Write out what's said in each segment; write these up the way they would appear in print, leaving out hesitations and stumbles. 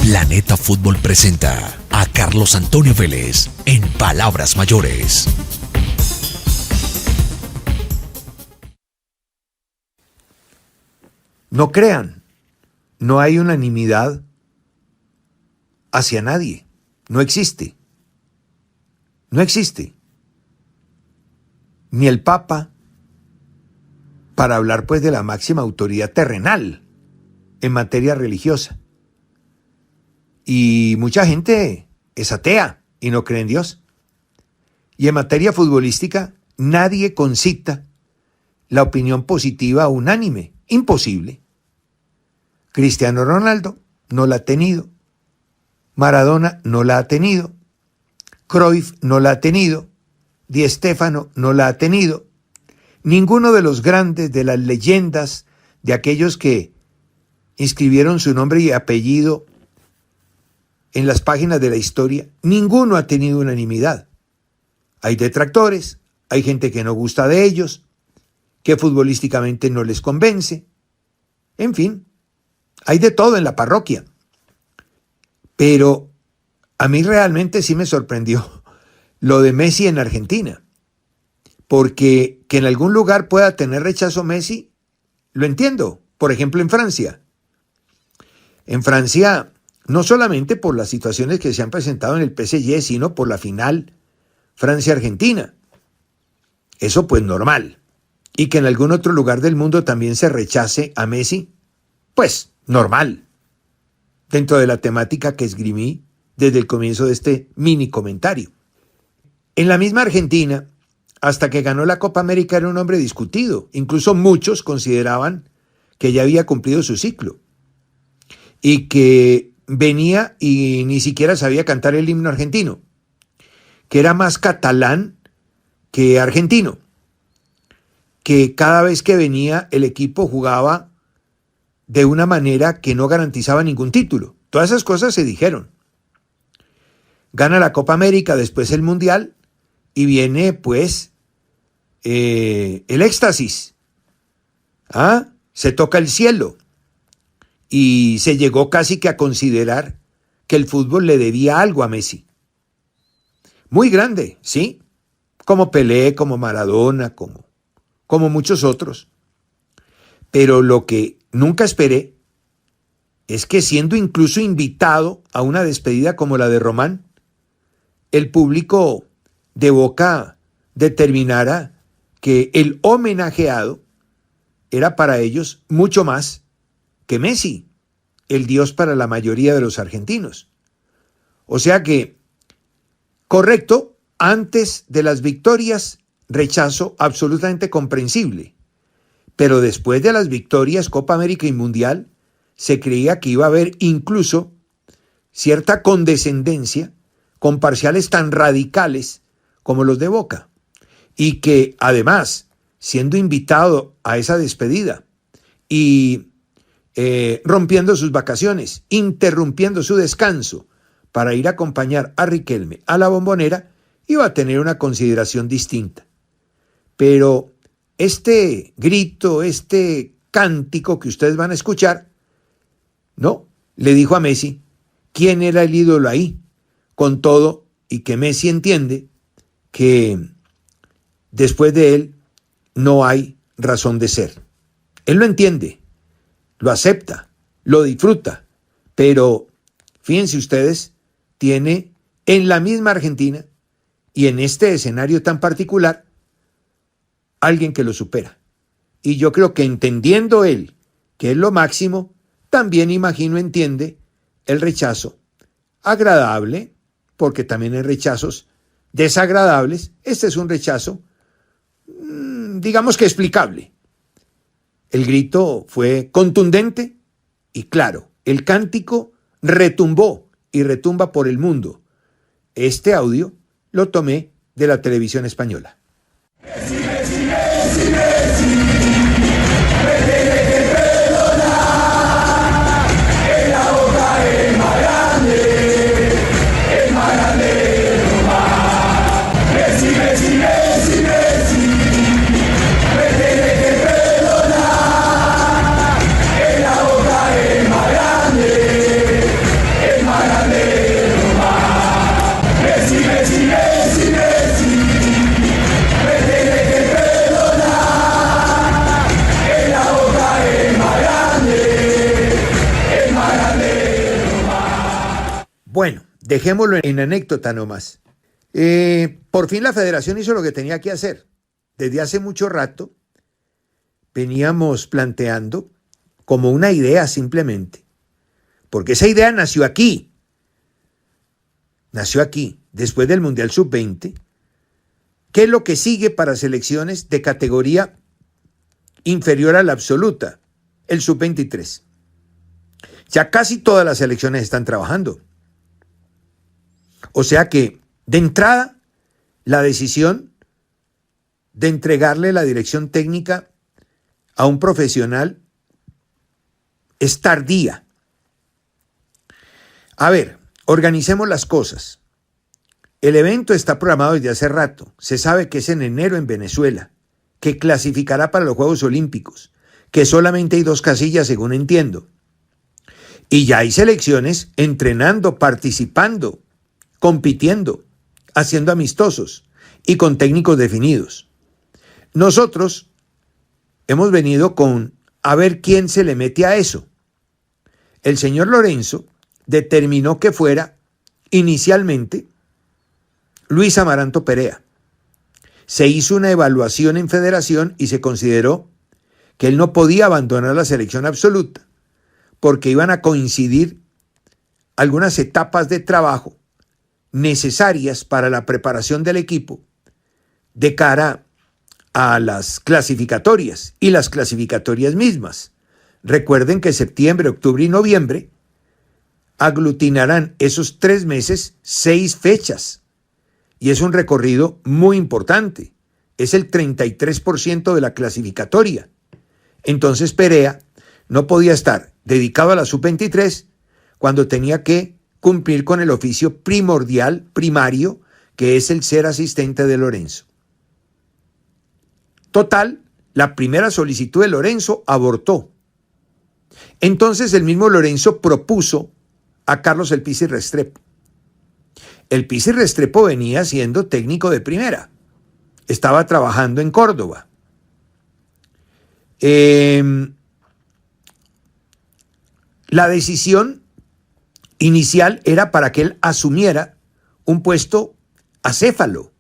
Planeta Fútbol presenta a Carlos Antonio Vélez en Palabras Mayores. No crean, no hay unanimidad hacia nadie. No existe. No existe. Ni el Papa, para hablar pues de la máxima autoridad terrenal en materia religiosa. Y mucha gente es atea y no cree en Dios. Y en materia futbolística, nadie concita la opinión positiva unánime. Imposible. Cristiano Ronaldo no la ha tenido. Maradona no la ha tenido. Cruyff no la ha tenido. Di Stéfano no la ha tenido. Ninguno de los grandes, de las leyendas, de aquellos que inscribieron su nombre y apellido en las páginas de la historia, ninguno ha tenido unanimidad. Hay detractores, hay gente que no gusta de ellos, que futbolísticamente no les convence. En fin, hay de todo en la parroquia. Pero a mí realmente sí me sorprendió lo de Messi en Argentina. Porque que en algún lugar pueda tener rechazo Messi, lo entiendo. Por ejemplo, en Francia. En Francia, no solamente por las situaciones que se han presentado en el PSG, sino por la final Francia-Argentina. Eso pues normal. Y que en algún otro lugar del mundo también se rechace a Messi, pues normal. Dentro de la temática que esgrimí desde el comienzo de este mini comentario. En la misma Argentina, hasta que ganó la Copa América era un hombre discutido. Incluso muchos consideraban que ya había cumplido su ciclo. Y que venía y ni siquiera sabía cantar el himno argentino. Que era más catalán que argentino. Que cada vez que venía el equipo jugaba de una manera que no garantizaba ningún título. Todas esas cosas se dijeron. Gana la Copa América, después el Mundial, y viene pues el éxtasis. Se toca el cielo. Y se llegó casi que a considerar que el fútbol le debía algo a Messi. Muy grande, ¿sí? Como Pelé, como Maradona, como muchos otros. Pero lo que nunca esperé es que, siendo incluso invitado a una despedida como la de Román, el público de Boca determinara que el homenajeado era para ellos mucho más que Messi, el dios para la mayoría de los argentinos. O sea que, correcto, antes de las victorias, rechazo absolutamente comprensible. Pero después de las victorias, Copa América y Mundial, se creía que iba a haber incluso cierta condescendencia con parciales tan radicales como los de Boca. Y que además, siendo invitado a esa despedida y rompiendo sus vacaciones, interrumpiendo su descanso para ir a acompañar a Riquelme a la Bombonera, iba a tener una consideración distinta. Pero este grito, este cántico que ustedes van a escuchar, no, le dijo a Messi quién era el ídolo ahí, con todo y que Messi entiende que después de él no hay razón de ser. Él lo entiende, lo acepta, lo disfruta, pero fíjense ustedes, tiene en la misma Argentina y en este escenario tan particular alguien que lo supera. Y yo creo que entendiendo él que es lo máximo, también imagino entiende el rechazo agradable, porque también hay rechazos desagradables. Este es un rechazo, digamos que explicable. El grito fue contundente y claro. El cántico retumbó y retumba por el mundo. Este audio lo tomé de la televisión española. Messi, Messi, Messi, Messi, me tiene que perdonar, que la boca es más grande de Roma. Messi, Messi, Messi, Messi, me tiene que perdonar, que la boca es más grande Bueno, dejémoslo en anécdota nomás. Por fin la federación hizo lo que tenía que hacer. Desde hace mucho rato veníamos planteando como una idea simplemente, porque esa idea nació aquí, después del Mundial Sub-20. ¿Qué es lo que sigue para selecciones de categoría inferior a la absoluta? El Sub-23. Ya casi todas las selecciones están trabajando. O sea que, de entrada, la decisión de entregarle la dirección técnica a un profesional es tardía. A ver, organicemos las cosas. El evento está programado desde hace rato. Se sabe que es en enero en Venezuela, que clasificará para los Juegos Olímpicos, que solamente hay 2 casillas según entiendo. Y ya hay selecciones entrenando, participando, compitiendo, haciendo amistosos y con técnicos definidos. Nosotros hemos venido con a ver quién se le mete a eso. El señor Lorenzo determinó que fuera inicialmente Luis Amaranto Perea. Se hizo una evaluación en federación y se consideró que él no podía abandonar la selección absoluta porque iban a coincidir algunas etapas de trabajo necesarias para la preparación del equipo de cara a las clasificatorias y las clasificatorias mismas. Recuerden que septiembre, octubre y noviembre aglutinarán esos 3 meses 6 fechas y es un recorrido muy importante. Es el 33% de la clasificatoria. Entonces Perea no podía estar dedicado a la sub-23 cuando tenía que cumplir con el oficio primordial, primario, que es el ser asistente de Lorenzo. Total, la primera solicitud de Lorenzo abortó. Entonces el mismo Lorenzo propuso a Carlos El Pizzi Restrepo. El Pizzi Restrepo venía siendo técnico de primera. Estaba trabajando en Córdoba. La decisión inicial era para que él asumiera un puesto acéfalo,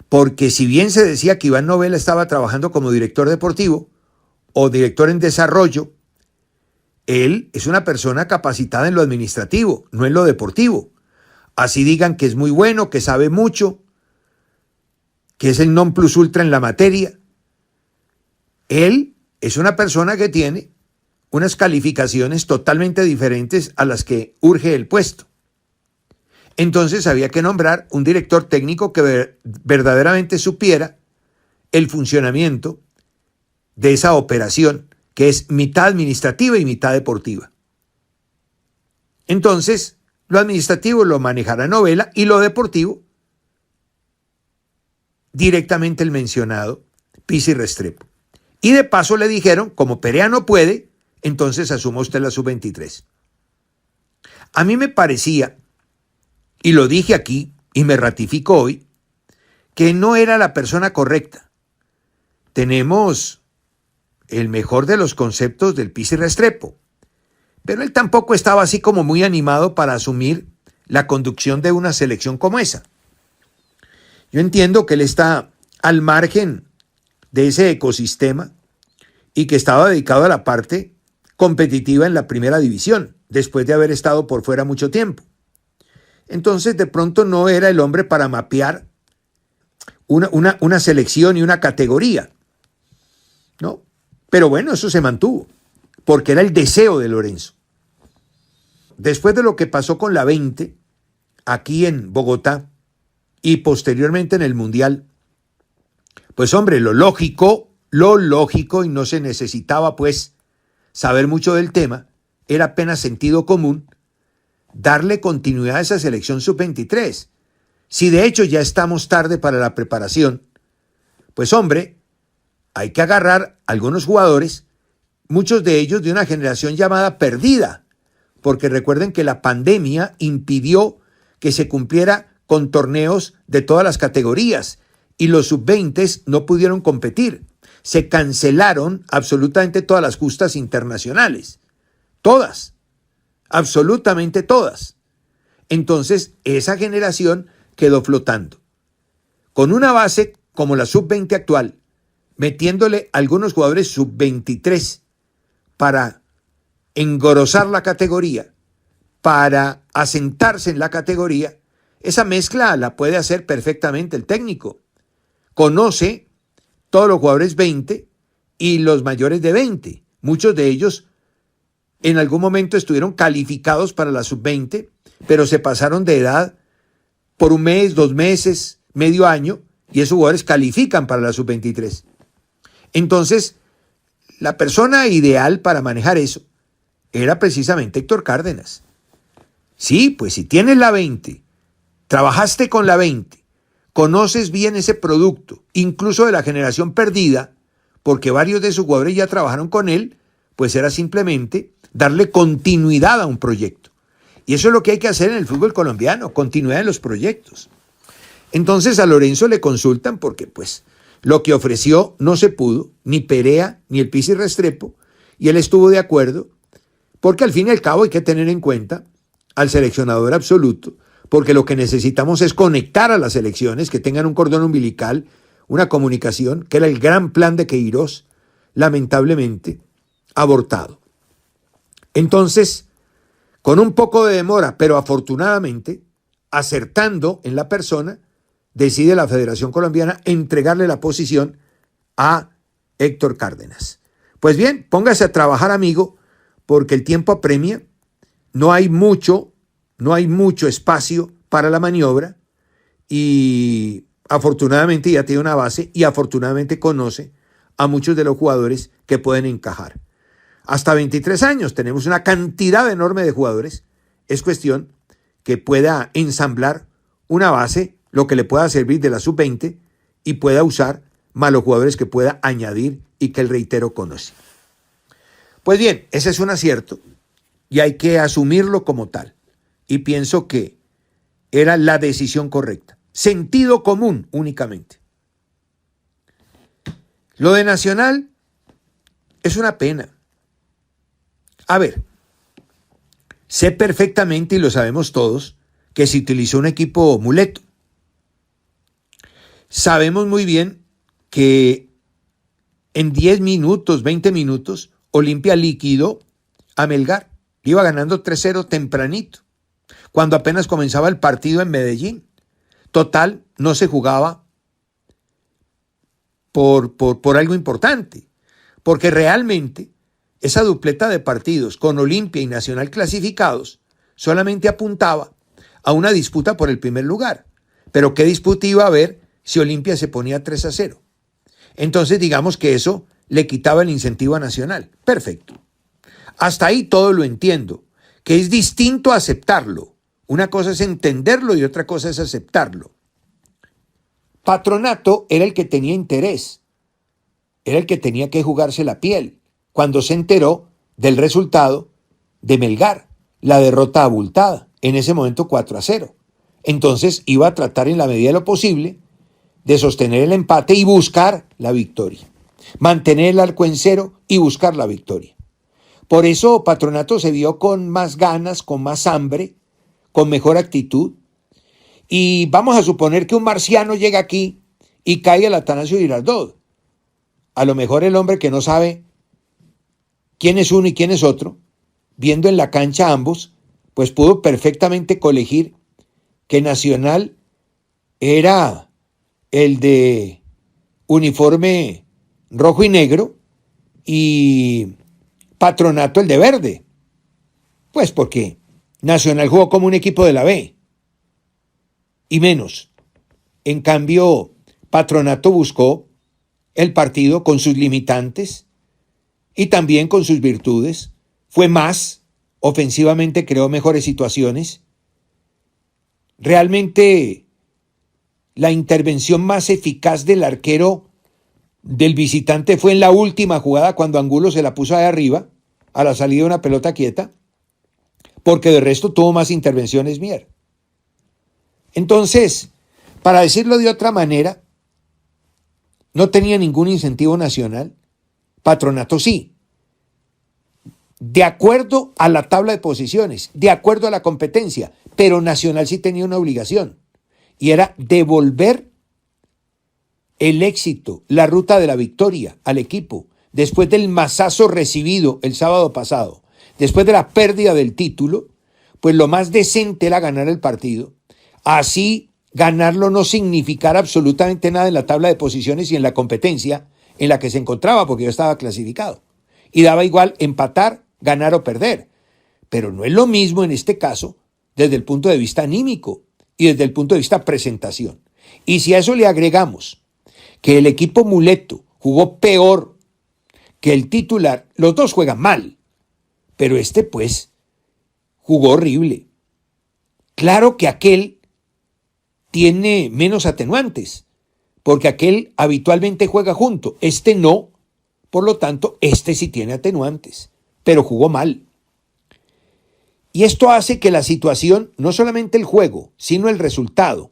porque si bien se decía que Iván Novelda estaba trabajando como director deportivo o director en desarrollo, él es una persona capacitada en lo administrativo, no en lo deportivo. Así digan que es muy bueno, que sabe mucho, que es el non plus ultra en la materia. Él es una persona que tiene unas calificaciones totalmente diferentes a las que urge el puesto. Entonces había que nombrar un director técnico que verdaderamente supiera el funcionamiento de esa operación, que es mitad administrativa y mitad deportiva. Entonces, lo administrativo lo manejará Novelda y lo deportivo directamente el mencionado Pizzi Restrepo. Y de paso le dijeron, como Perea no puede, entonces asuma usted la sub-23. A mí me parecía, y lo dije aquí y me ratifico hoy, que no era la persona correcta. Tenemos el mejor de los conceptos del Pizzi Restrepo, pero él tampoco estaba así como muy animado para asumir la conducción de una selección como esa. Yo entiendo que él está al margen de ese ecosistema y que estaba dedicado a la parte competitiva en la primera división, después de haber estado por fuera mucho tiempo. Entonces, de pronto no era el hombre para mapear una selección y una categoría, ¿no? Pero bueno, eso se mantuvo, porque era el deseo de Lorenzo. Después de lo que pasó con la 20, aquí en Bogotá, y posteriormente en el Mundial, pues hombre, lo lógico, y no se necesitaba pues saber mucho del tema, era apenas sentido común, darle continuidad a esa selección sub-23. Si de hecho ya estamos tarde para la preparación, pues hombre, hay que agarrar algunos jugadores, muchos de ellos de una generación llamada perdida, porque recuerden que la pandemia impidió que se cumpliera con torneos de todas las categorías y los sub-20 no pudieron competir. Se cancelaron absolutamente todas las justas internacionales. Todas. Absolutamente todas. Entonces, esa generación quedó flotando. Con una base como la sub-20 actual, metiéndole algunos jugadores sub-23 para engrosar la categoría, para asentarse en la categoría, esa mezcla la puede hacer perfectamente el técnico. Conoce todos los jugadores 20 y los mayores de 20. Muchos de ellos en algún momento estuvieron calificados para la sub-20, pero se pasaron de edad por un mes, 2 meses, medio año, y esos jugadores califican para la sub-23. Entonces, la persona ideal para manejar eso era precisamente Héctor Cárdenas. Sí, pues si tienes la 20, trabajaste con la 20, conoces bien ese producto, incluso de la generación perdida, porque varios de sus jugadores ya trabajaron con él, pues era simplemente darle continuidad a un proyecto. Y eso es lo que hay que hacer en el fútbol colombiano, continuidad en los proyectos. Entonces a Lorenzo le consultan porque pues lo que ofreció no se pudo, ni Perea ni el Pizzi Restrepo, y él estuvo de acuerdo, porque al fin y al cabo hay que tener en cuenta al seleccionador absoluto, porque lo que necesitamos es conectar a las selecciones, que tengan un cordón umbilical, una comunicación, que era el gran plan de Queiroz, lamentablemente abortado. Entonces, con un poco de demora, pero afortunadamente, acertando en la persona, decide la Federación Colombiana entregarle la posición a Héctor Cárdenas. Pues bien, póngase a trabajar, amigo, porque el tiempo apremia, no hay mucho espacio para la maniobra y afortunadamente ya tiene una base y afortunadamente conoce a muchos de los jugadores que pueden encajar. Hasta 23 años tenemos una cantidad enorme de jugadores. Es cuestión que pueda ensamblar una base, lo que le pueda servir de la sub-20 y pueda usar más los jugadores que pueda añadir y que el reitero conoce. Pues bien, ese es un acierto y hay que asumirlo como tal. Y pienso que era la decisión correcta. Sentido común únicamente. Lo de Nacional es una pena. A ver, sé perfectamente y lo sabemos todos que se utilizó un equipo muleto. Sabemos muy bien que en 10 minutos, 20 minutos, Olimpia liquidó a Melgar. Iba ganando 3-0 tempranito, cuando apenas comenzaba el partido en Medellín. Total, no se jugaba por algo importante, porque realmente esa dupleta de partidos con Olimpia y Nacional clasificados solamente apuntaba a una disputa por el primer lugar. Pero ¿qué disputa iba a haber si Olimpia se ponía 3-0? Entonces digamos que eso le quitaba el incentivo a Nacional. Perfecto. Hasta ahí todo lo entiendo, que es distinto a aceptarlo. Una cosa es entenderlo y otra cosa es aceptarlo. Patronato era el que tenía interés, era el que tenía que jugarse la piel cuando se enteró del resultado de Melgar, la derrota abultada, en ese momento 4-0. Entonces iba a tratar en la medida de lo posible de sostener el empate y buscar la victoria, mantener el arco en cero y buscar la victoria. Por eso Patronato se vio con más ganas, con más hambre, con mejor actitud. Y vamos a suponer que un marciano llega aquí y cae al Atanasio Girardot. A lo mejor el hombre que no sabe quién es uno y quién es otro, viendo en la cancha a ambos, pues pudo perfectamente colegir que Nacional era el de uniforme rojo y negro y Patronato el de verde. Pues porque Nacional jugó como un equipo de la B y menos. En cambio, Patronato buscó el partido con sus limitantes y también con sus virtudes. Fue más, ofensivamente creó mejores situaciones. Realmente la intervención más eficaz del arquero del visitante fue en la última jugada cuando Angulo se la puso ahí arriba a la salida de una pelota quieta, porque de resto tuvo más intervenciones Mier. Entonces, para decirlo de otra manera, no tenía ningún incentivo Nacional. Patronato sí. de acuerdo a la tabla de posiciones, de acuerdo a la competencia, pero Nacional sí tenía una obligación, y era devolver el éxito, la ruta de la victoria al equipo, después del mazazo recibido el sábado pasado, después de la pérdida del título, pues lo más decente era ganar el partido. Así ganarlo no significara absolutamente nada en la tabla de posiciones y en la competencia en la que se encontraba, porque yo estaba clasificado. Y daba igual empatar, ganar o perder. Pero no es lo mismo en este caso desde el punto de vista anímico y desde el punto de vista presentación. Y si a eso le agregamos que el equipo muleto jugó peor que el titular, los dos juegan mal, pero este pues jugó horrible. Claro que aquel tiene menos atenuantes, porque aquel habitualmente juega junto, este no, por lo tanto, este sí tiene atenuantes, pero jugó mal. Y esto hace que la situación, no solamente el juego, sino el resultado,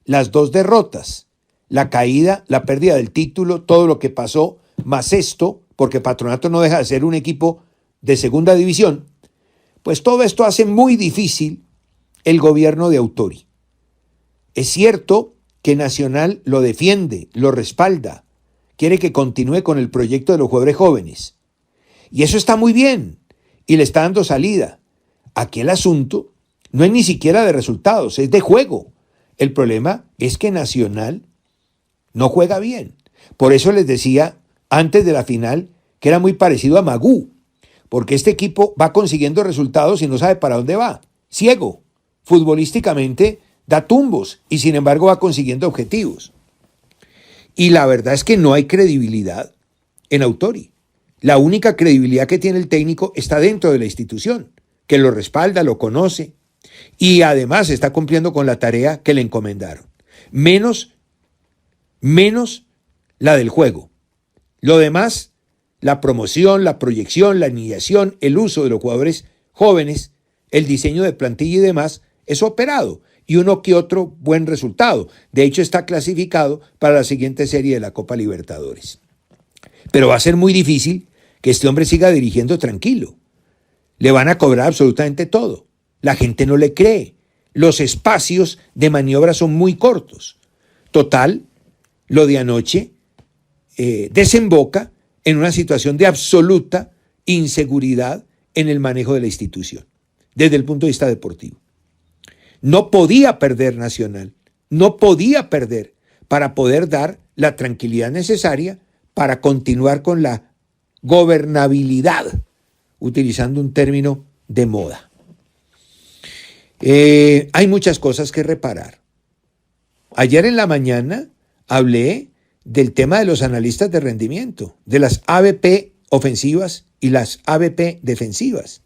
las dos derrotas, la caída, la pérdida del título, todo lo que pasó, más esto, porque Patronato no deja de ser un equipo de segunda división, pues todo esto hace muy difícil el gobierno de Autori. Es cierto que Nacional lo defiende, lo respalda, quiere que continúe con el proyecto de los jugadores jóvenes. Y eso está muy bien, y le está dando salida. Aquí el asunto no es ni siquiera de resultados, es de juego. El problema es que Nacional no juega bien. Por eso les decía antes de la final que era muy parecido a Magú, porque este equipo va consiguiendo resultados y no sabe para dónde va. Ciego, futbolísticamente da tumbos y sin embargo va consiguiendo objetivos. Y la verdad es que no hay credibilidad en Autori. La única credibilidad que tiene el técnico está dentro de la institución, que lo respalda, lo conoce y además está cumpliendo con la tarea que le encomendaron. Menos la del juego. Lo demás, la promoción, la proyección, la alineación, el uso de los jugadores jóvenes, el diseño de plantilla y demás, es operado. Y uno que otro buen resultado. De hecho, está clasificado para la siguiente serie de la Copa Libertadores. Pero va a ser muy difícil que este hombre siga dirigiendo tranquilo. Le van a cobrar absolutamente todo. La gente no le cree. Los espacios de maniobra son muy cortos. Total, lo de anoche desemboca en una situación de absoluta inseguridad en el manejo de la institución, desde el punto de vista deportivo. No podía perder Nacional, no podía perder para poder dar la tranquilidad necesaria para continuar con la gobernabilidad, utilizando un término de moda. Hay muchas cosas que reparar. Ayer en la mañana hablé del tema de los analistas de rendimiento, de las ABP ofensivas y las ABP defensivas.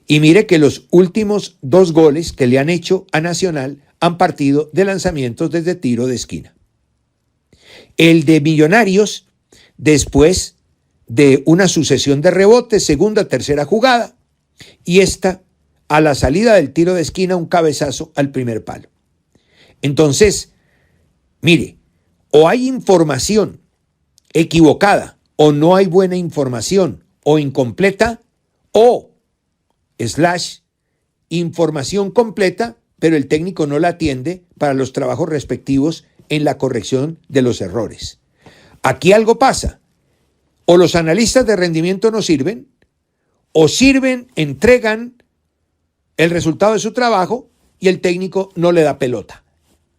Y mire que los últimos 2 goles que le han hecho a Nacional han partido de lanzamientos desde tiro de esquina. El de Millonarios, después de una sucesión de rebotes, segunda, tercera jugada, y esta, a la salida del tiro de esquina, un cabezazo al primer palo. Entonces, mire, o hay información equivocada, o no hay buena información, o incompleta, o información completa, pero el técnico no la atiende para los trabajos respectivos en la corrección de los errores. Aquí algo pasa. O los analistas de rendimiento no sirven, o sirven, entregan el resultado de su trabajo y el técnico no le da pelota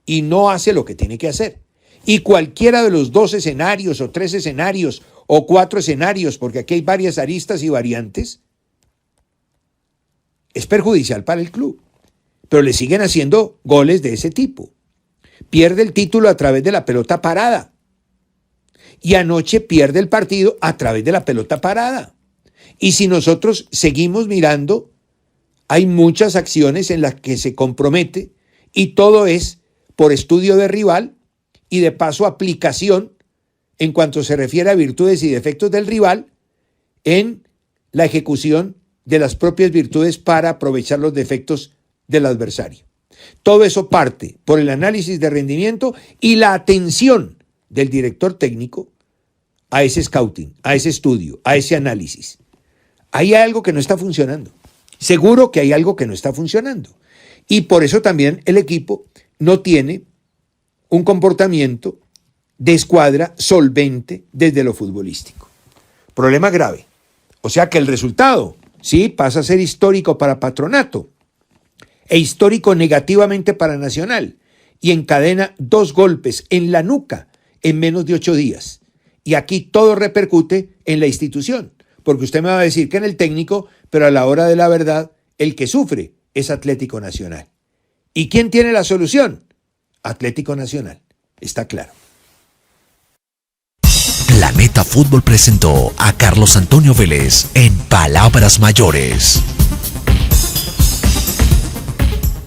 y no hace lo que tiene que hacer. Y cualquiera de los 2 escenarios o 3 escenarios o 4 escenarios, porque aquí hay varias aristas y variantes, es perjudicial para el club. Pero le siguen haciendo goles de ese tipo. Pierde el título a través de la pelota parada. Y anoche pierde el partido a través de la pelota parada. Y si nosotros seguimos mirando, hay muchas acciones en las que se compromete y todo es por estudio de rival y de paso aplicación en cuanto se refiere a virtudes y defectos del rival en la ejecución de las propias virtudes para aprovechar los defectos del adversario. Todo eso parte por el análisis de rendimiento y la atención del director técnico a ese scouting, a ese estudio, a ese análisis. hay algo que no está funcionando. Seguro que hay algo que no está funcionando. Y por eso también el equipo no tiene un comportamiento de escuadra solvente desde lo futbolístico. Problema grave. O sea que el resultado, sí, pasa a ser histórico para Patronato e histórico negativamente para Nacional, y encadena 2 golpes en la nuca en menos de 8 días. Y aquí todo repercute en la institución, porque usted me va a decir que en el técnico, pero a la hora de la verdad, el que sufre es Atlético Nacional. ¿Y quién tiene la solución? Atlético Nacional, está claro. Planeta Fútbol presentó a Carlos Antonio Vélez en Palabras Mayores.